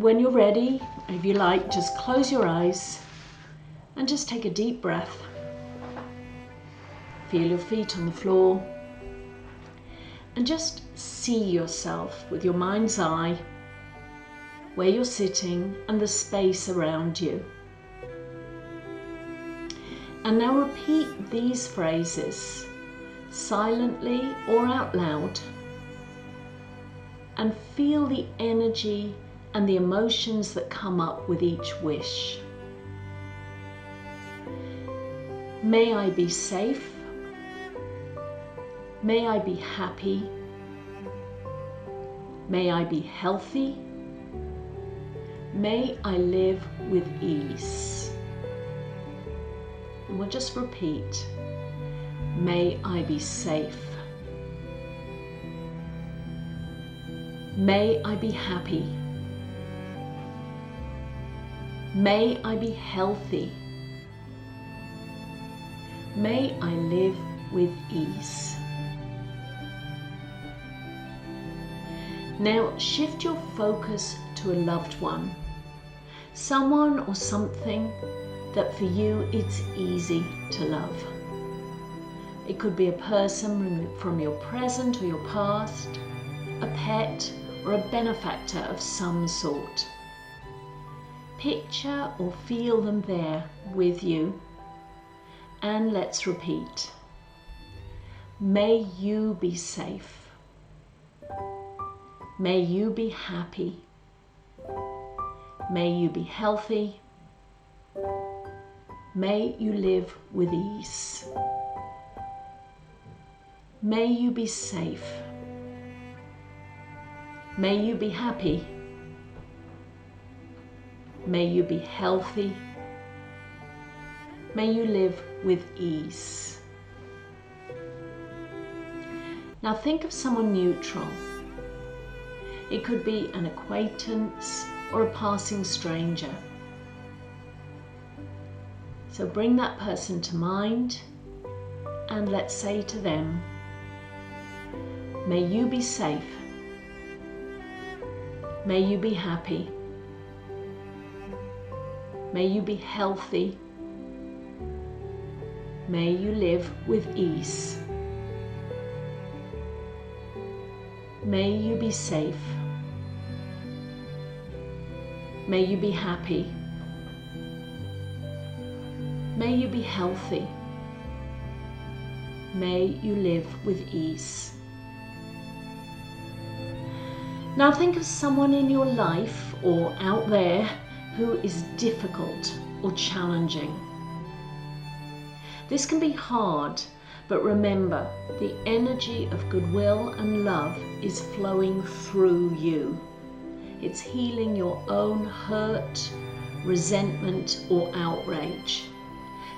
when you're ready, if you like, just close your eyes and just take a deep breath. Feel your feet on the floor and just see yourself with your mind's eye where you're sitting and the space around you. And now repeat these phrases silently or out loud and feel the energy and the emotions that come up with each wish. May I be safe. May I be happy. May I be healthy. May I live with ease. And we'll just repeat. May I be safe. May I be happy. May I be healthy. May I live with ease. Now shift your focus to a loved one, someone or something that for you it's easy to love. It could be a person from your present or your past, a pet or a benefactor of some sort. Picture or feel them there with you, and let's repeat. May you be safe. May you be happy. May you be healthy. May you live with ease. May you be safe. May you be happy. May you be healthy. May you live with ease. Now think of someone neutral. It could be an acquaintance or a passing stranger. So bring that person to mind and let's say to them, may you be safe. May you be happy. May you be healthy. May you live with ease. May you be safe. May you be happy. May you be healthy. May you live with ease. Now think of someone in your life or out there who is difficult or challenging. This can be hard, but remember, the energy of goodwill and love is flowing through you. It's healing your own hurt, resentment, or outrage.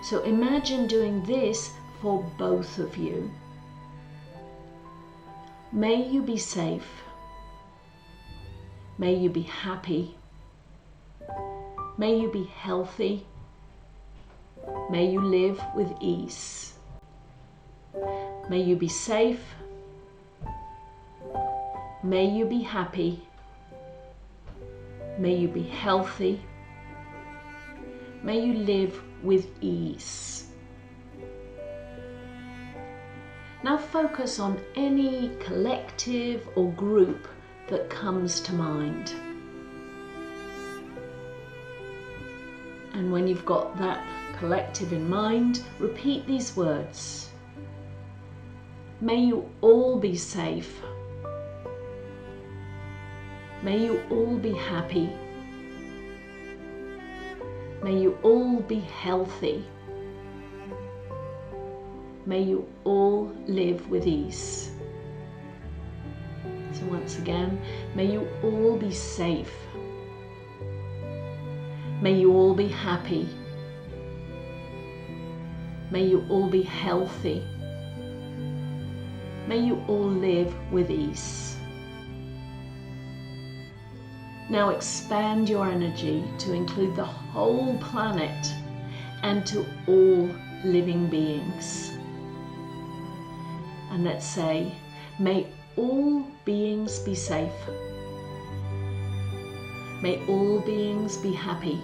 So imagine doing this for both of you. May you be safe. May you be happy. May you be healthy. May you live with ease. May you be safe. May you be happy. May you be healthy. May you live with ease. Now focus on any collective or group that comes to mind. And when you've got that collective in mind, repeat these words. May you all be safe. May you all be happy. May you all be healthy. May you all live with ease. So once again, may you all be safe. May you all be happy. May you all be healthy. May you all live with ease. Now expand your energy to include the whole planet and to all living beings. And let's say, may all beings be safe. May all beings be happy.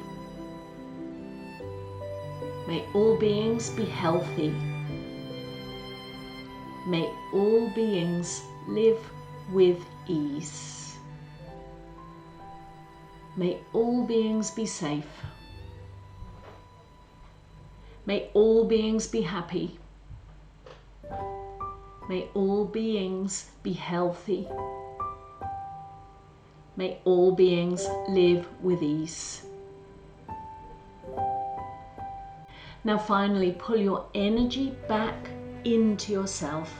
May all beings be healthy. May all beings live with ease. May all beings be safe. May all beings be happy. May all beings be healthy. May all beings live with ease. Now finally, pull your energy back into yourself.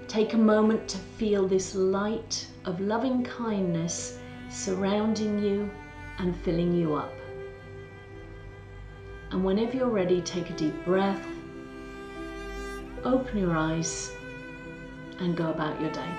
Take a moment to feel this light of loving kindness surrounding you and filling you up. And whenever you're ready, take a deep breath, open your eyes, and go about your day.